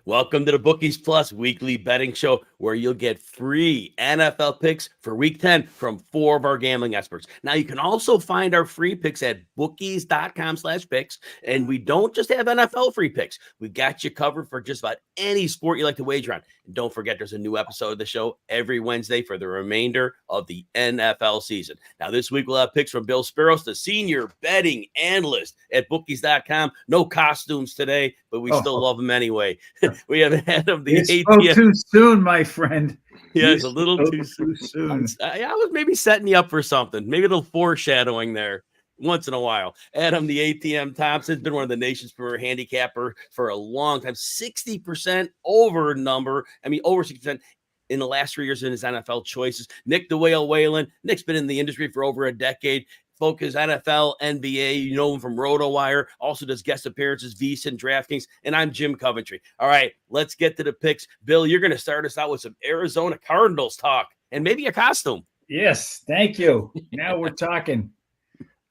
Welcome to the Bookies Plus weekly betting show where you'll get free NFL picks for week 10 from 4 of our gambling experts. Now, you can also find our free picks at bookies.com/picks. And we don't just have NFL free picks. We got you covered for just about any sport you like to wager on. And don't forget, there's a new episode of the show every Wednesday for the remainder of the NFL season. Now, this week we'll have picks from Bill Speros, the senior betting analyst at bookies.com. No costumes today, but we still love him anyway. We have Adam, the ATM. Too soon, my friend. Yeah, it's a little too soon. I was maybe setting you up for something. Maybe a little foreshadowing there once in a while. Adam, the ATM Thompson, has been one of the nation's premier handicapper for a long time. 60% over number. Over 60% in the last 3 years in his NFL choices. Nick the Whale Whalen. Nick's been in the industry for over a decade. Focus NFL, NBA, you know him from RotoWire, also does guest appearances, VSiN, DraftKings, and I'm Jim Coventry. All right, let's get to the picks. Bill, you're going to start us out with some Arizona Cardinals talk and maybe a costume. Yes, thank you. Now we're talking.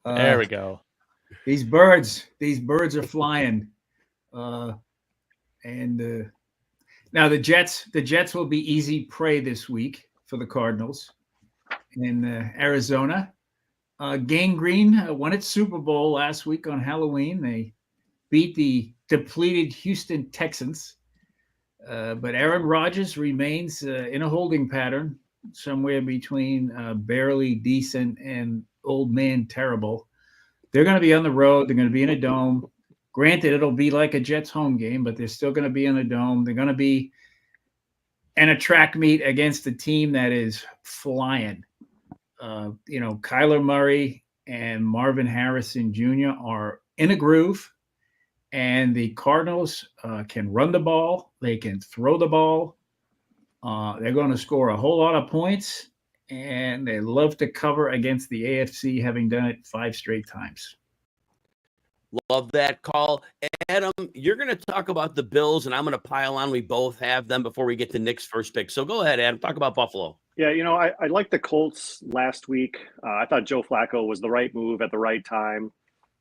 There we go. These birds are flying. Now the Jets will be easy prey this week for the Cardinals in Arizona. Gang Green won its Super Bowl last week on Halloween. They beat the depleted Houston Texans. But Aaron Rodgers remains in a holding pattern, somewhere between barely decent and old man terrible. They're going to be on the road. They're going to be in a dome. Granted, it'll be like a Jets home game, but they're still going to be in a dome. They're going to be in a track meet against a team that is flying. Kyler Murray and Marvin Harrison Jr. are in a groove, and the Cardinals can run the ball. They can throw the ball. They're going to score a whole lot of points, and they love to cover against the AFC, having done it 5 straight times. Love that call. Adam, you're going to talk about the Bills, and I'm going to pile on. We both have them before we get to Nick's first pick. So go ahead, Adam. Talk about Buffalo. Yeah, I liked the Colts last week. I thought Joe Flacco was the right move at the right time.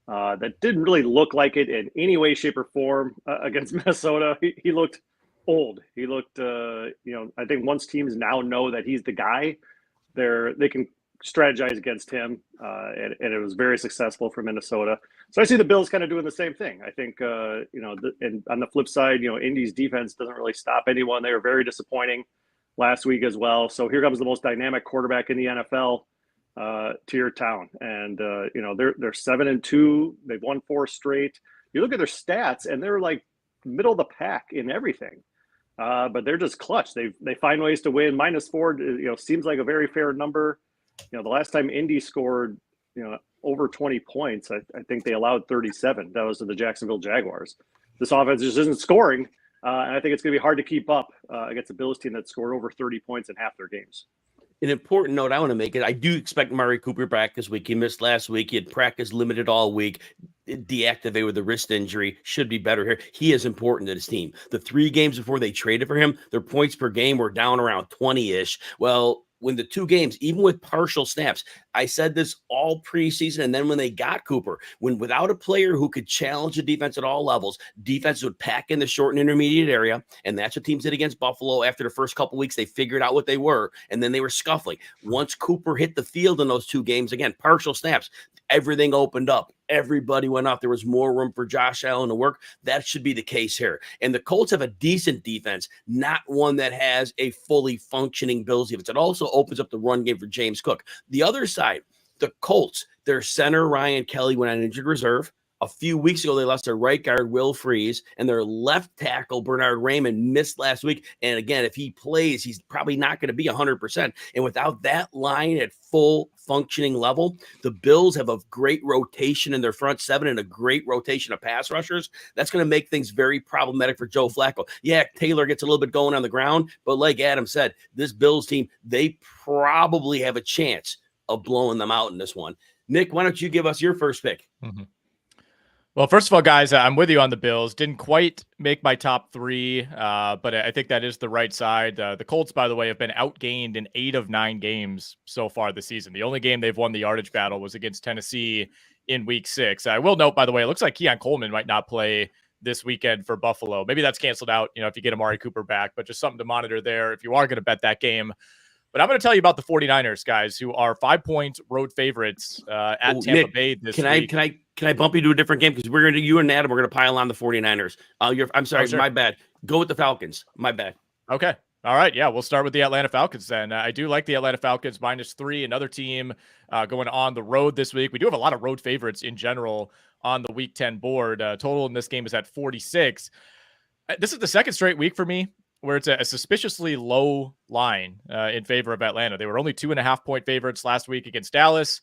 That didn't really look like it in any way, shape, or form against Minnesota. He looked old. He looked, I think once teams now know that he's the guy, they can strategize against him, and it was very successful for Minnesota. So I see the Bills kind of doing the same thing. I think, and on the flip side, Indy's defense doesn't really stop anyone. They were very disappointing last week as well. So here comes the most dynamic quarterback in the NFL to your town. And, they're 7-2. They've won 4 straight. You look at their stats and they're like middle of the pack in everything. But they're just clutch. They find ways to win. -4, seems like a very fair number. The last time Indy scored, over 20 points, I think they allowed 37. That was to the Jacksonville Jaguars. This offense just isn't scoring. And I think it's going to be hard to keep up against a Bills team that scored over 30 points in half their games. An important note I want to make it. I do expect Murray Cooper back this week. He missed last week. He had practice limited all week. Deactivated with a wrist injury. Should be better here. He is important to this team. The 3 games before they traded for him, their points per game were down around 20-ish. Well, when the 2 games, even with partial snaps, I said this all preseason, and then when they got Cooper, when without a player who could challenge the defense at all levels, defense would pack in the short and intermediate area, and that's what teams did against Buffalo. After the first couple weeks, they figured out what they were, and then they were scuffling. Once Cooper hit the field in those 2 games, again, partial snaps, everything opened up. Everybody went off. There was more room for Josh Allen to work. That should be the case here. And the Colts have a decent defense, not one that has a fully functioning Bills defense. It also opens up the run game for James Cook. The other side, the Colts, their center, Ryan Kelly, went on injured reserve. A few weeks ago, they lost their right guard, Will Freeze, and their left tackle, Bernard Raymond, missed last week. And again, if he plays, he's probably not going to be 100%. And without that line at full functioning level, the Bills have a great rotation in their front 7 and a great rotation of pass rushers. That's going to make things very problematic for Joe Flacco. Yeah, Taylor gets a little bit going on the ground, but like Adam said, this Bills team, they probably have a chance of blowing them out in this one. Nick, why don't you give us your first pick? Mm-hmm. Well, first of all, guys, I'm with you on the Bills. Didn't quite make my top 3, but I think that is the right side. The Colts, by the way, have been outgained in 8 of 9 games so far this season. The only game they've won the yardage battle was against Tennessee in Week 6. I will note, by the way, it looks like Keon Coleman might not play this weekend for Buffalo. Maybe that's canceled out, if you get Amari Cooper back, but just something to monitor there if you are going to bet that game. But I'm going to tell you about the 49ers, guys, who are 5-point road favorites at Tampa Nick, Bay this week. Can I bump you to a different game? Because you and Adam are going to pile on the 49ers. I'm sorry, sure. My bad. Go with the Falcons. My bad. Okay. All right. Yeah, we'll start with the Atlanta Falcons then. I do like the Atlanta Falcons -3, another team going on the road this week. We do have a lot of road favorites in general on the Week 10 board. Total in this game is at 46. This is the second straight week for me where it's a suspiciously low line in favor of Atlanta. They were only 2.5-point favorites last week against Dallas.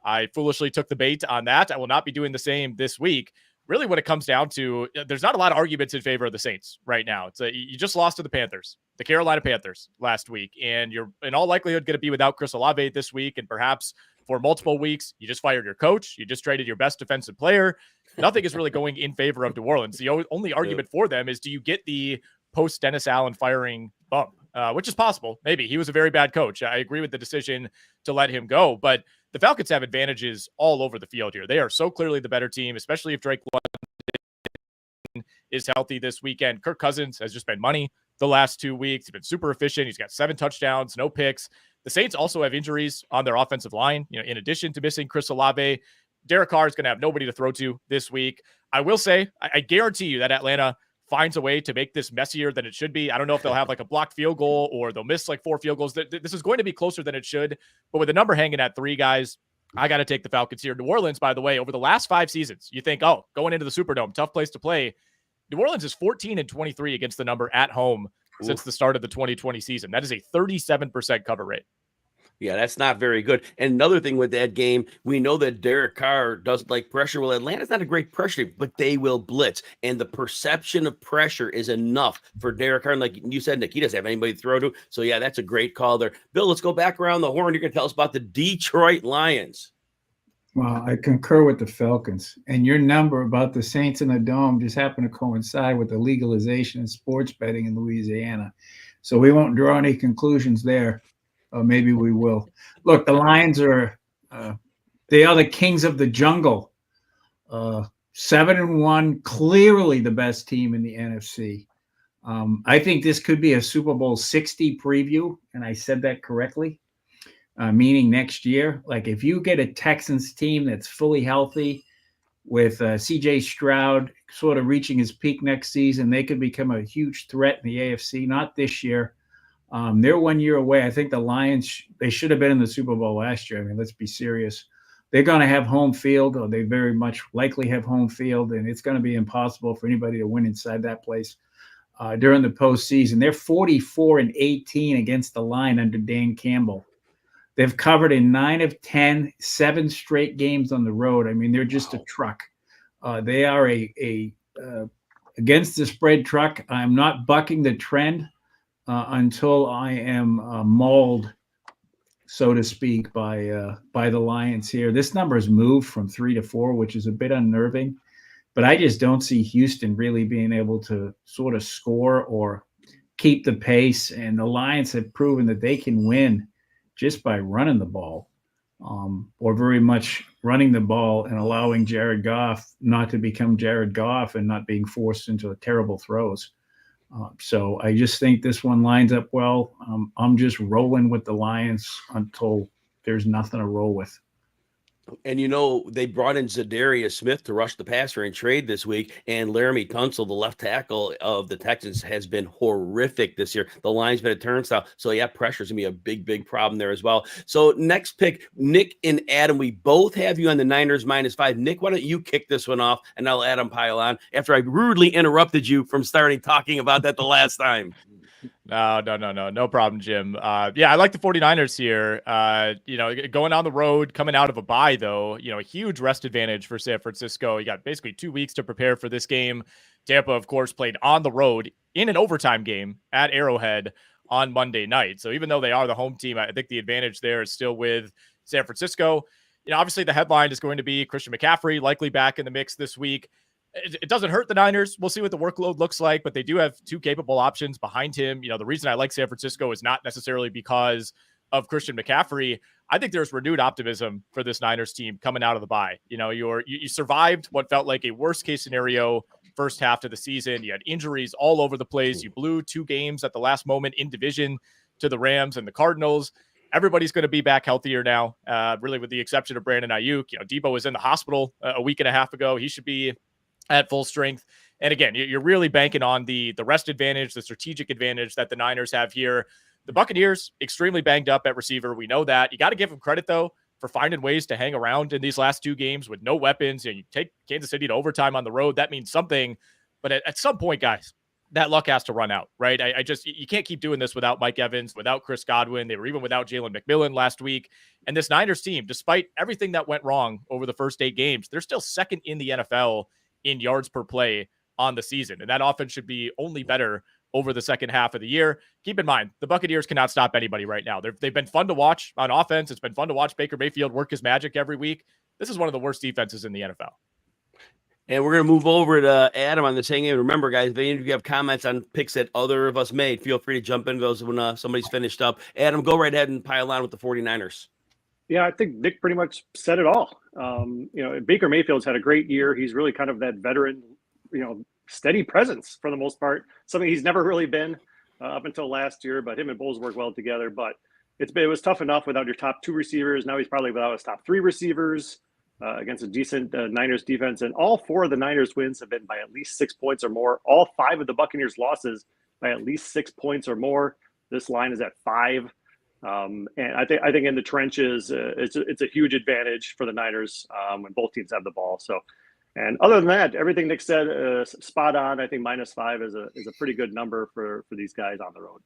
I foolishly took the bait on that. I will not be doing the same this week. Really, what it comes down to, there's not a lot of arguments in favor of the Saints right now. You just lost to the Panthers, the Carolina Panthers last week, and you're in all likelihood going to be without Chris Olave this week, and perhaps for multiple weeks. You just fired your coach. You just traded your best defensive player. Nothing is really going in favor of New Orleans. The only argument for them is, do you get the post Dennis Allen firing bump, which is possible. Maybe he was a very bad coach. I agree with the decision to let him go, but the Falcons have advantages all over the field here. They are so clearly the better team, especially if Drake London is healthy this weekend. Kirk Cousins has just been money the last 2 weeks. He's been super efficient. He's got 7 touchdowns, no picks. The Saints also have injuries on their offensive line. In addition to missing Chris Olave, Derek Carr is going to have nobody to throw to this week. I will say, I guarantee you that Atlanta finds a way to make this messier than it should be. I don't know if they'll have like a blocked field goal or they'll miss like 4 field goals. This is going to be closer than it should. But with the number hanging at 3, guys, I got to take the Falcons here. New Orleans, by the way, over the last 5 seasons, you think, going into the Superdome, tough place to play. New Orleans is 14-23 against the number at home since the start of the 2020 season. That is a 37% cover rate. Yeah, that's not very good. And another thing with that game, we know that Derek Carr doesn't like pressure. Well, Atlanta's not a great pressure team, but they will blitz. And the perception of pressure is enough for Derek Carr. And like you said, Nick, he doesn't have anybody to throw to. So, yeah, that's a great call there. Bill, let's go back around the horn. You're going to tell us about the Detroit Lions. Well, I concur with the Falcons. And your number about the Saints in the Dome just happened to coincide with the legalization of sports betting in Louisiana. So we won't draw any conclusions there. Maybe we will. Look, the Lions are they are the kings of the jungle. 7-1, clearly the best team in the NFC. I think this could be a Super Bowl 60 preview, and I said that correctly, meaning next year. Like if you get a Texans team that's fully healthy with C.J. Stroud sort of reaching his peak next season, they could become a huge threat in the AFC. Not this year. They're 1 year away. I think the Lions, they should have been in the Super Bowl last year. I mean, let's be serious. They're going to have home field, or they very much likely have home field, and it's going to be impossible for anybody to win inside that place during the postseason. They're 44-18 against the line under Dan Campbell. They've covered in 9 of 10, 7 straight games on the road. I mean, they're just a truck. They are a against the spread truck. I'm not bucking the trend until I am mauled, so to speak, by the Lions here. This number has moved from 3 to 4, which is a bit unnerving. But I just don't see Houston really being able to sort of score or keep the pace. And the Lions have proven that they can win just by running the ball, or very much running the ball and allowing Jared Goff not to become Jared Goff and not being forced into terrible throws. So I just think this one lines up well. I'm just rolling with the Lions until there's nothing to roll with. And, they brought in Zadarius Smith to rush the passer and trade this week. And Laramie Tunsil, the left tackle of the Texans, has been horrific this year. The line's been a turnstile. So, yeah, pressure's going to be a big, big problem there as well. So, next pick, Nick and Adam, we both have you on the Niners -5. Nick, why don't you kick this one off, and I'll Adam pile on after I rudely interrupted you from starting talking about that the last time. No problem, Jim. Yeah, I like the 49ers here. Going on the road, coming out of a bye, though, a huge rest advantage for San Francisco. You got basically 2 weeks to prepare for this game. Tampa, of course, played on the road in an overtime game at Arrowhead on Monday night. So even though they are the home team, I think the advantage there is still with San Francisco. Obviously the headline is going to be Christian McCaffrey likely back in the mix this week. It doesn't hurt the Niners. We'll see what the workload looks like, but they do have 2 capable options behind him. The reason I like San Francisco is not necessarily because of Christian McCaffrey. I think there's renewed optimism for this Niners team coming out of the bye. You survived what felt like a worst case scenario first half of the season. You had injuries all over the place. You blew 2 games at the last moment in division to the Rams and the Cardinals. Everybody's going to be back healthier now, really with the exception of Brandon Ayuk. Debo was in the hospital a week and a half ago. He should be at full strength. And again, you're really banking on the rest advantage, the strategic advantage that the Niners have here. The Buccaneers, extremely banged up at receiver. We know that. You got to give them credit, though, for finding ways to hang around in these last 2 games with no weapons. You take Kansas City to overtime on the road. That means something. But at some point, guys, that luck has to run out, right? You can't keep doing this without Mike Evans, without Chris Godwin. They were even without Jalen McMillan last week. And this Niners team, despite everything that went wrong over the first 8 games, they're still second in the NFL in yards per play on the season. And that offense should be only better over the second half of the year. Keep in mind, the Buccaneers cannot stop anybody right now. They've been fun to watch on offense. It's been fun to watch Baker Mayfield work his magic every week. This is one of the worst defenses in the NFL. And we're going to move over to Adam on the same game. Remember, guys, if any of you have comments on picks that other of us made, feel free to jump into those when somebody's finished up. Adam, go right ahead and pile on with the 49ers. Yeah, I think Nick pretty much said it all. Baker Mayfield's had a great year. He's really kind of that veteran, steady presence for the most part, something he's never really been up until last year, but him and Bowles work well together. But it was tough enough without your top 2 receivers. Now he's probably without his top 3 receivers. Against a decent Niners defense. And all 4 of the Niners wins have been by at least 6 points or more. All 5 of the Buccaneers losses by at least 6 points or more. This line is at 5. And I think in the trenches, it's a huge advantage for the Niners when both teams have the ball. So, and other than that, everything Nick said, spot on. I think -5 is a pretty good number for these guys on the road.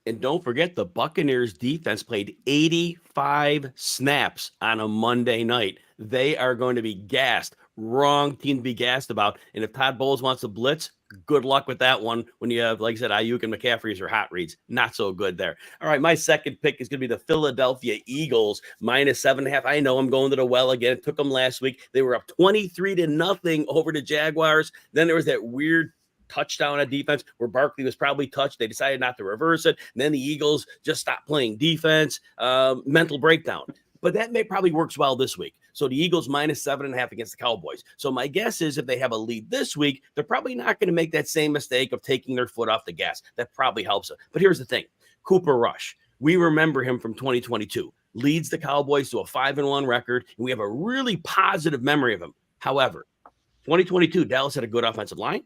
And don't forget, the Buccaneers defense played 85 snaps on a Monday night. They are going to be gassed. Wrong team to be gassed about. And if Todd Bowles wants to blitz, good luck with that one when you have, like I said, Ayuk and McCaffrey as your hot reads. Not so good there. All right, my second pick is going to be the Philadelphia Eagles, -7.5. I know I'm going to the well again. It took them last week. They were up 23-0 over the Jaguars. Then there was that weird touchdown on defense where Barkley was probably touched. They decided not to reverse it. And then the Eagles just stopped playing defense. Mental breakdown. But that probably works well this week. So the Eagles -7.5 against the Cowboys. So my guess is if they have a lead this week, they're probably not going to make that same mistake of taking their foot off the gas. That probably helps it. But here's the thing. Cooper Rush. We remember him from 2022. Leads the Cowboys to a 5-1 record. And we have a really positive memory of him. However, 2022, Dallas had a good offensive line.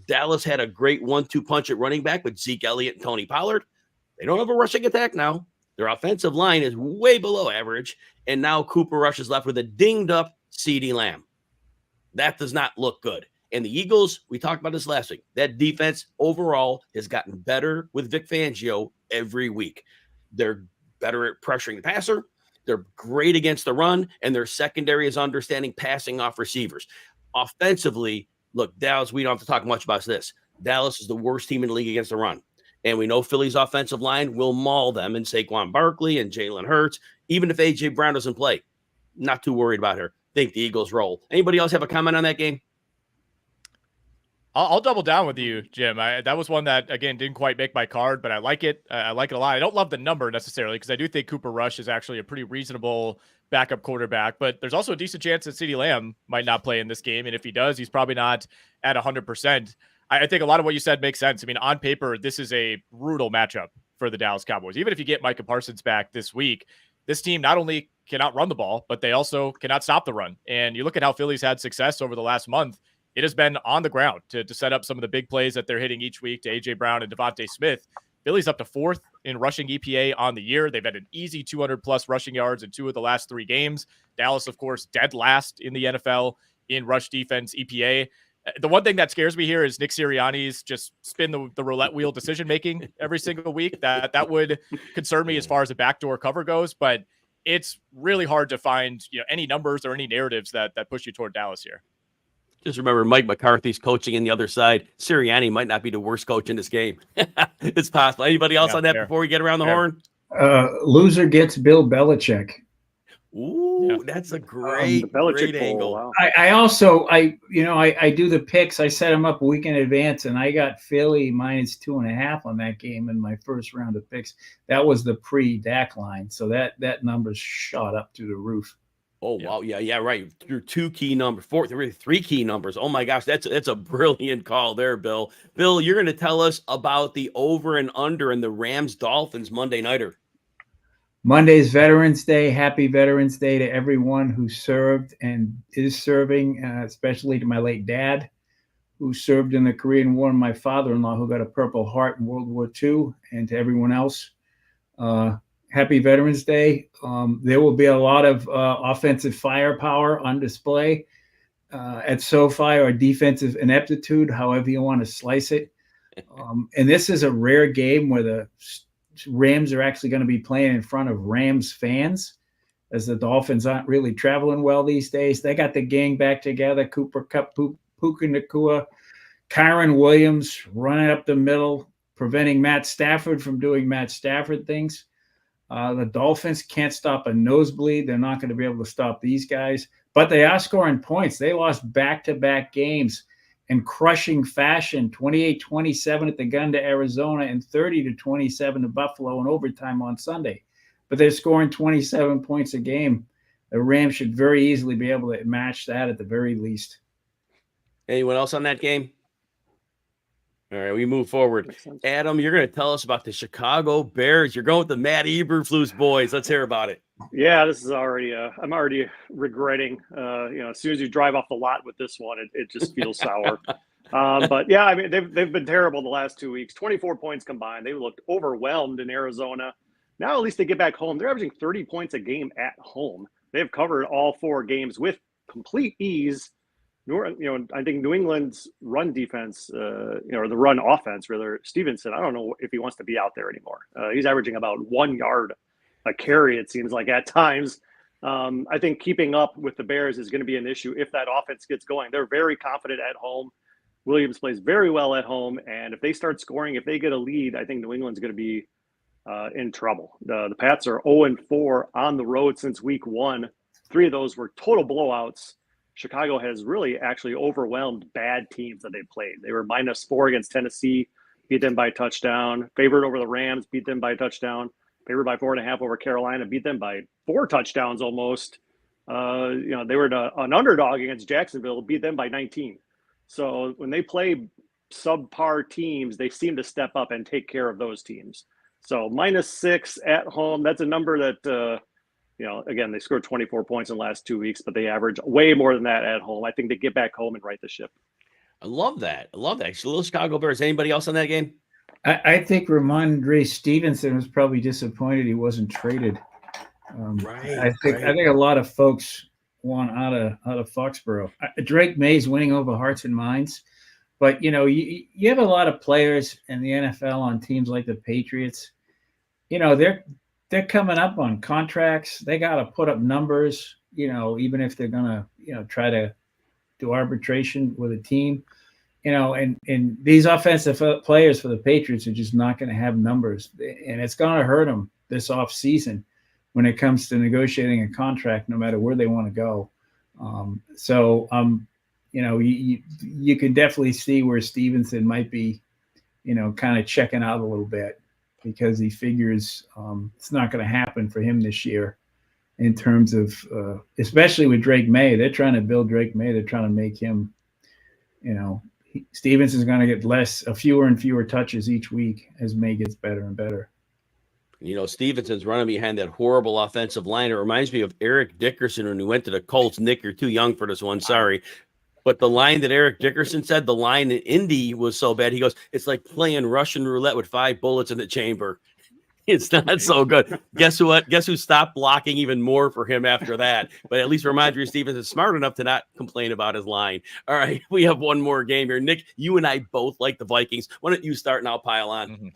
Dallas had a great 1-2 punch at running back with Zeke Elliott and Tony Pollard. They don't have a rushing attack now. Their offensive line is way below average. And now Cooper Rush is left with a dinged up CeeDee Lamb. That does not look good. And the Eagles, we talked about this last week. That defense overall has gotten better with Vic Fangio every week. They're better at pressuring the passer. They're great against the run. And their secondary is understanding passing off receivers. Offensively, look, Dallas, we don't have to talk much about this. Dallas is the worst team in the league against the run. And we know Philly's offensive line will maul them and Saquon Barkley and Jalen Hurts, even if A.J. Brown doesn't play. Not too worried about her. Think the Eagles roll. Anybody else have a comment on that game? I'll double down with you, Jim. That was one that, again, didn't quite make my card, but I like it. I like it a lot. I don't love the number necessarily because I do think Cooper Rush is actually a pretty reasonable backup quarterback, but there's also a decent chance that CeeDee Lamb might not play in this game. And if he does, he's probably not at 100%. I think a lot of what you said makes sense. I mean, on paper, this is a brutal matchup for the Dallas Cowboys. Even if you get Micah Parsons back this week, this team not only cannot run the ball, but they also cannot stop the run. And you look at how Philly's had success over the last month. It has been on the ground to set up some of the big plays that they're hitting each week to A.J. Brown and Devontae Smith. Philly's up to 4th in rushing EPA on the year. They've had an easy 200-plus rushing yards in 2 of the last 3 games. Dallas, of course, dead last in the NFL in rush defense EPA. The one thing that scares me here is Nick Sirianni's just spin the roulette wheel decision-making every single week. That would concern me as far as a backdoor cover goes, but it's really hard to find any numbers or any narratives that push you toward Dallas here. Just remember, Mike McCarthy's coaching in the other side. Sirianni might not be the worst coach in this game. It's possible. Anybody else on that before we get around the horn? Loser gets Bill Belichick. Ooh, that's a great angle. Wow. I do the picks. I set them up a week in advance, and I got Philly -2.5 on that game in my first round of picks. That was the pre-Dak line, so that number's shot up to the roof. Oh, wow. Yeah, right. Your three key numbers. Oh my gosh, that's a brilliant call there, Bill. Bill, you're going to tell us about the over and under in the Rams Dolphins Monday nighter. Monday's Veterans Day. Happy Veterans Day to everyone who served and is serving, especially to my late dad, who served in the Korean War, and my father-in-law, who got a Purple Heart in World War II, and to everyone else. Happy Veterans Day. There will be a lot of offensive firepower on display at SoFi, or defensive ineptitude, however you want to slice it. And this is a rare game where the Rams are actually going to be playing in front of Rams fans, as the Dolphins aren't really traveling well these days. They got the gang back together. Cooper Kupp, Puka Nacua, Kyron Williams running up the middle, preventing Matt Stafford from doing Matt Stafford things. The Dolphins can't stop a nosebleed. They're not going to be able to stop these guys, but they are scoring points. They lost back-to-back games in crushing fashion, 28-27 at the gun to Arizona and 30-27 to Buffalo in overtime on Sunday. But they're scoring 27 points a game. The Rams should very easily be able to match that at the very least. Anyone else on that game? All right, we move forward. Adam, you're going to tell us about the Chicago Bears. You're going with the Matt Eberflus boys. Let's hear about it. Yeah, this is already. I'm already regretting. As soon as you drive off the lot with this one, it just feels sour. But yeah, I mean, they've been terrible the last 2 weeks. 24 points combined. They looked overwhelmed in Arizona. Now at least they get back home. They're averaging 30 points a game at home. They've covered all 4 games with complete ease. I think New England's run defense, or the run offense, rather, Stevenson, I don't know if he wants to be out there anymore. He's averaging about 1 yard a carry, it seems like, at times. I think keeping up with the Bears is going to be an issue if that offense gets going. They're very confident at home. Williams plays very well at home, and if they start scoring, if they get a lead, I think New England's going to be in trouble. The Pats are 0-4 on the road since week 1. 3 of those were total blowouts. Chicago has really actually overwhelmed bad teams that they played. They were -4 against Tennessee, beat them by a touchdown. Favored over the Rams, beat them by a touchdown. Favored by 4.5 over Carolina, beat them by 4 touchdowns almost. They were an underdog against Jacksonville, beat them by 19. So when they play subpar teams, they seem to step up and take care of those teams. So -6 at home, that's a number that again, they scored 24 points in the last 2 weeks, but they average way more than that at home. I think they get back home and right the ship. I love that. Little Chicago Bears. Anybody else on that game? I think Ramondre Stevenson was probably disappointed he wasn't traded. I think a lot of folks want out of Foxborough. Drake May's winning over hearts and minds, but you have a lot of players in the NFL on teams like the Patriots. They're coming up on contracts. They got to put up numbers, even if they're going to, try to do arbitration with a team, and these offensive players for the Patriots are just not going to have numbers, and it's going to hurt them this off season when it comes to negotiating a contract, no matter where they want to go. You can definitely see where Stevenson might be, kind of checking out a little bit, because he figures it's not going to happen for him this year in terms of, especially with Drake May. They're trying to build Drake May. They're trying to make him, Stevenson's going to get fewer and fewer touches each week as May gets better and better. Stevenson's running behind that horrible offensive line. It reminds me of Eric Dickerson when he went to the Colts. Nick, you're too young for this one. Sorry. But the line that Eric Dickerson said, the line in Indy was so bad. He goes, it's like playing Russian roulette with 5 bullets in the chamber. It's not so good. Guess what? Guess who stopped blocking even more for him after that? But at least Ramondre Stevenson is smart enough to not complain about his line. All right, we have one more game here. Nick, you and I both like the Vikings. Why don't you start and I'll pile on? Mm-hmm.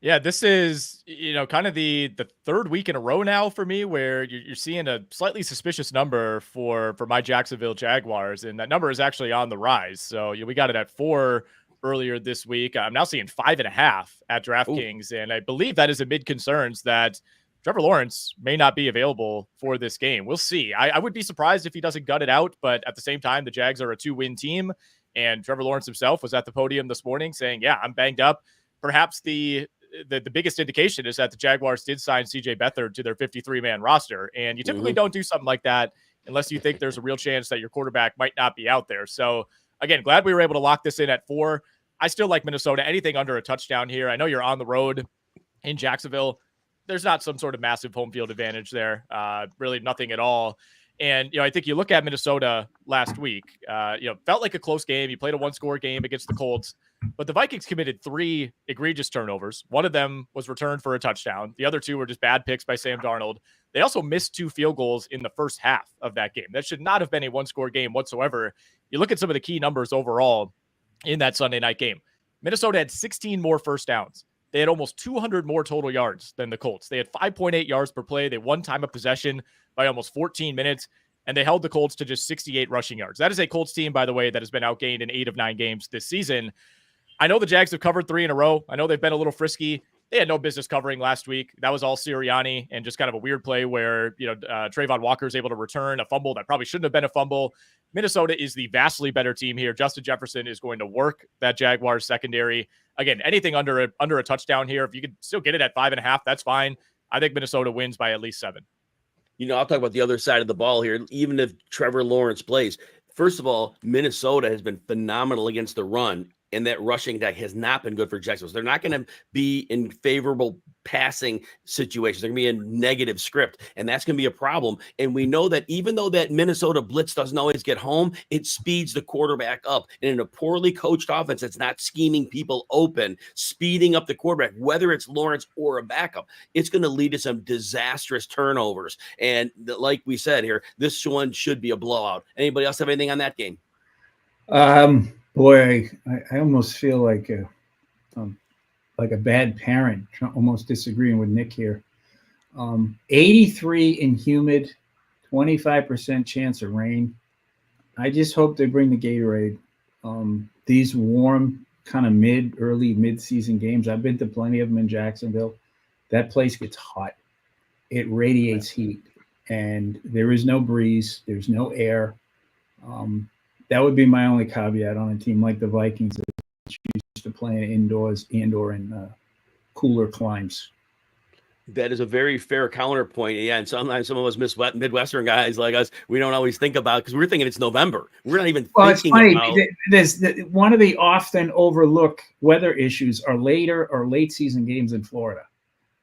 Yeah, this is, kind of the 3rd week in a row now for me where you're seeing a slightly suspicious number for my Jacksonville Jaguars, and that number is actually on the rise. So we got it at 4 earlier this week. I'm now seeing 5.5 at DraftKings, and I believe that is amid concerns that Trevor Lawrence may not be available for this game. We'll see. I would be surprised if he doesn't gut it out, but at the same time, the Jags are a 2-win team, and Trevor Lawrence himself was at the podium this morning saying, yeah, I'm banged up. Perhaps the the biggest indication is that the Jaguars did sign CJ Beathard to their 53-man roster. And you typically don't do something like that unless you think there's a real chance that your quarterback might not be out there. So again, glad we were able to lock this in at 4. I still like Minnesota. Anything under a touchdown here. I know you're on the road in Jacksonville. There's not some sort of massive home field advantage there. Really nothing at all. And, I think you look at Minnesota last week, felt like a close game. You played a 1-score game against the Colts, but the Vikings committed 3 egregious turnovers. One of them was returned for a touchdown. The other 2 were just bad picks by Sam Darnold. They also missed 2 field goals in the first half of that game. That should not have been a 1-score game whatsoever. You look at some of the key numbers overall in that Sunday night game. Minnesota had 16 more first downs. They had almost 200 more total yards than the Colts. They had 5.8 yards per play. They won time of possession by almost 14 minutes, and they held the Colts to just 68 rushing yards. That is a Colts team, by the way, that has been outgained in 8 of 9 games this season. I know the Jags have covered 3 in a row. I know they've been a little frisky. They had no business covering last week. That was all Sirianni and just kind of a weird play where, Trayvon Walker is able to return a fumble that probably shouldn't have been a fumble. Minnesota is the vastly better team here. Justin Jefferson is going to work that Jaguars secondary. Again, anything under a touchdown here, if you could still get it at 5.5, that's fine. I think Minnesota wins by at least 7. I'll talk about the other side of the ball here. Even if Trevor Lawrence plays, first of all, Minnesota has been phenomenal against the run, and that rushing attack has not been good for Jacksonville. They're not going to be in favorable passing situations. They're going to be in negative script, and that's going to be a problem. And we know that even though that Minnesota blitz doesn't always get home, it speeds the quarterback up. And in a poorly coached offense that's not scheming people open, speeding up the quarterback, whether it's Lawrence or a backup, it's going to lead to some disastrous turnovers. And like we said here, this one should be a blowout. Anybody else have anything on that game? Boy, I almost feel like a bad parent, almost disagreeing with Nick here. 83 and humid, 25% chance of rain. I just hope they bring the Gatorade. These warm, kind of early mid-season games, I've been to plenty of them in Jacksonville. That place gets hot. It radiates heat, and there is no breeze. There's no air. That would be my only caveat on a team like the Vikings that's used to playing indoors and/or in cooler climes. That is a very fair counterpoint. Yeah, and sometimes some of us Midwestern guys like us, we don't always think about because we're thinking it's November. We're not even thinking about. There's one of the often overlooked weather issues are late season games in Florida.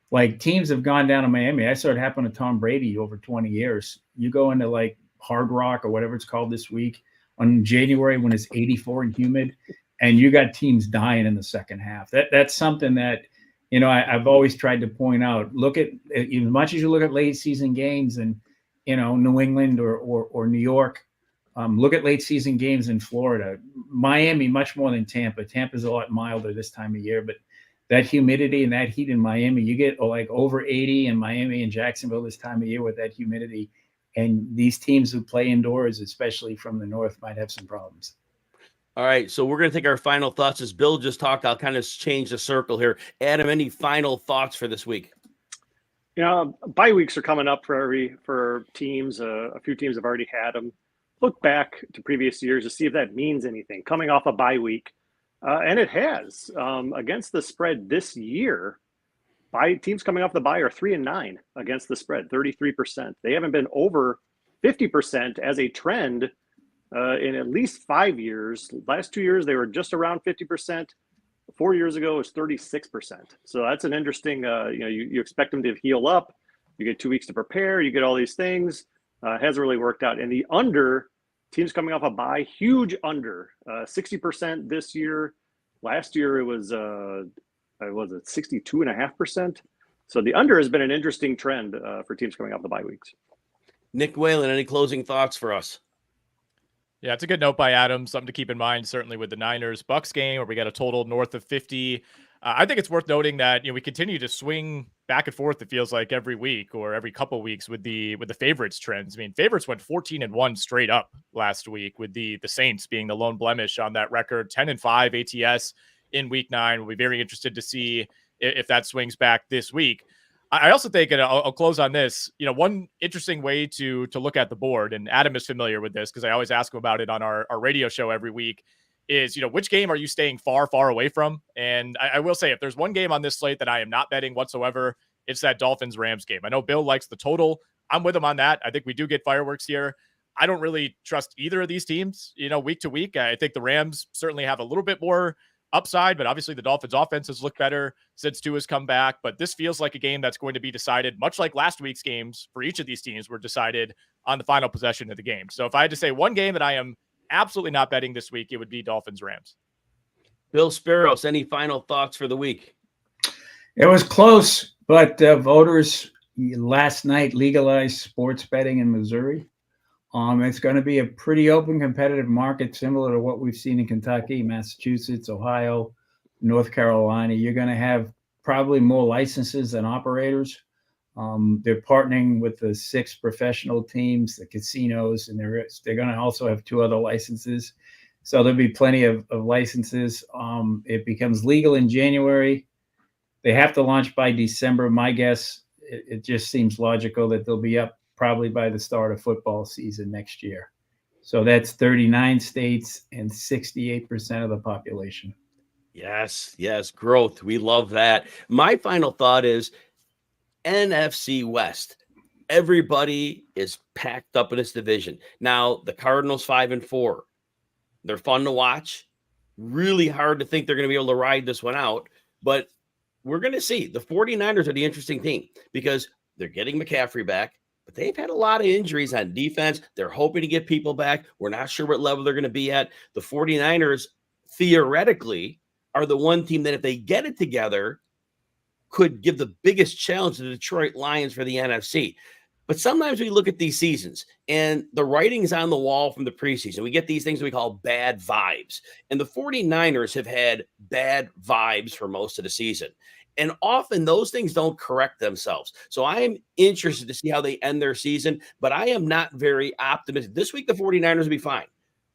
Like teams have gone down to Miami. I saw it happen to Tom Brady over 20 years. You go into like Hard Rock or whatever it's called this week on January when it's 84 and humid, and you got teams dying in the second half. That's something that, I've always tried to point out. Look at, as much as you look at late season games in, New England or New York, look at late season games in Florida. Miami, much more than Tampa. Tampa's a lot milder this time of year, but that humidity and that heat in Miami, you get like over 80 in Miami and Jacksonville this time of year with that humidity. And these teams who play indoors, especially from the north, might have some problems. All right, so we're going to take our final thoughts. As Bill just talked, I'll kind of change the circle here. Adam, any final thoughts for this week? Bye weeks are coming up for teams. A few teams have already had them. Look back to previous years to see if that means anything. Coming off a bye week, and it has. Against the spread this year, teams coming off the bye are 3-9 against the spread, 33%. They haven't been over 50% as a trend in at least 5 years. Last 2 years, they were just around 50%. 4 years ago, it was 36%. So that's an interesting, you expect them to heal up. You get 2 weeks to prepare. You get all these things. Hasn't really worked out. And the under, teams coming off a bye, huge under, 60% this year. Last year, it was 62.5%. So the under has been an interesting trend for teams coming off the bye weeks. Nick Whalen, any closing thoughts for us? Yeah, it's a good note by Adam. Something to keep in mind, certainly with the Niners-Bucks game, where we got a total north of 50. I think it's worth noting that we continue to swing back and forth. It feels like every week or every couple weeks with the favorites trends. I mean, favorites went 14-1 straight up last week, with the Saints being the lone blemish on that record. 10-5 ATS in week 9. We'll be very interested to see if that swings back this week. I also think, and I'll close on this, one interesting way to look at the board, and Adam is familiar with this because I always ask him about it on our radio show every week, is, which game are you staying far, far away from? And I will say, if there's one game on this slate that I am not betting whatsoever, it's that Dolphins-Rams game. I know Bill likes the total. I'm with him on that. I think we do get fireworks here. I don't really trust either of these teams, week to week. I think the Rams certainly have a little bit more upside, but obviously the Dolphins offense has looked better since Tua has come back. But this feels like a game that's going to be decided, much like last week's games for each of these teams were decided on the final possession of the game. So if I had to say one game that I am absolutely not betting this week, it would be Dolphins-Rams. Bill Speros, any final thoughts for the week? It was close, but voters last night legalized sports betting in Missouri. It's going to be a pretty open, competitive market, similar to what we've seen in Kentucky, Massachusetts, Ohio, North Carolina. You're going to have probably more licenses than operators. They're partnering with the 6 professional teams, the casinos, and they're going to also have 2 other licenses. So there'll be plenty of licenses. It becomes legal in January. They have to launch by December. My guess, it just seems logical that they'll be up probably by the start of football season next year. So that's 39 states and 68% of the population. Yes, growth. We love that. My final thought is NFC West. Everybody is packed up in this division. Now, the Cardinals 5-4. They're fun to watch. Really hard to think they're going to be able to ride this one out. But we're going to see. The 49ers are the interesting team because they're getting McCaffrey back. But they've had a lot of injuries on defense. They're hoping to get people back. We're not sure what level they're going to be at. The 49ers, theoretically, are the one team that if they get it together, could give the biggest challenge to the Detroit Lions for the NFC. But sometimes we look at these seasons and the writing's on the wall from the preseason. We get these things we call bad vibes. And the 49ers have had bad vibes for most of the season. And often those things don't correct themselves. So I am interested to see how they end their season, but I am not very optimistic. This week, the 49ers will be fine.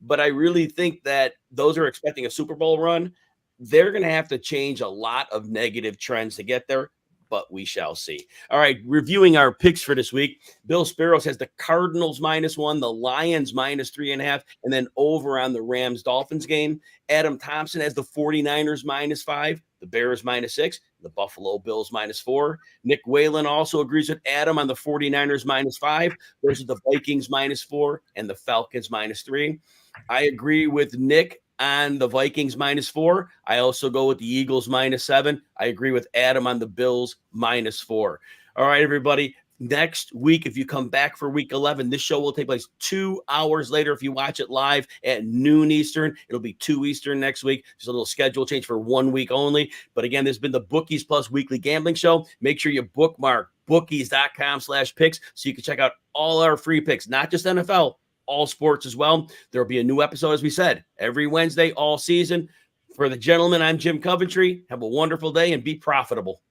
But I really think that those are expecting a Super Bowl run. They're going to have to change a lot of negative trends to get there, but we shall see. All right, reviewing our picks for this week. Bill Speros has the Cardinals -1, the Lions -3.5, and then over on the Rams-Dolphins game. Adam Thompson has the 49ers -5, the Bears -6, the Buffalo Bills -4. Nick Whalen also agrees with Adam on the 49ers -5 versus the Vikings -4 and the Falcons -3. I agree with Nick on the Vikings -4. I also go with the Eagles -7. I agree with Adam on the Bills -4. All right, everybody. Next week, if you come back for week 11, this show will take place 2 hours later. If you watch it live at noon Eastern, it'll be 2 Eastern next week. Just a little schedule change for 1 week only. But again, this has been the Bookies Plus Weekly Gambling Show. Make sure you bookmark bookies.com/picks so you can check out all our free picks, not just NFL, all sports as well. There'll be a new episode, as we said, every Wednesday, all season. For the gentleman, I'm Jim Coventry. Have a wonderful day and be profitable.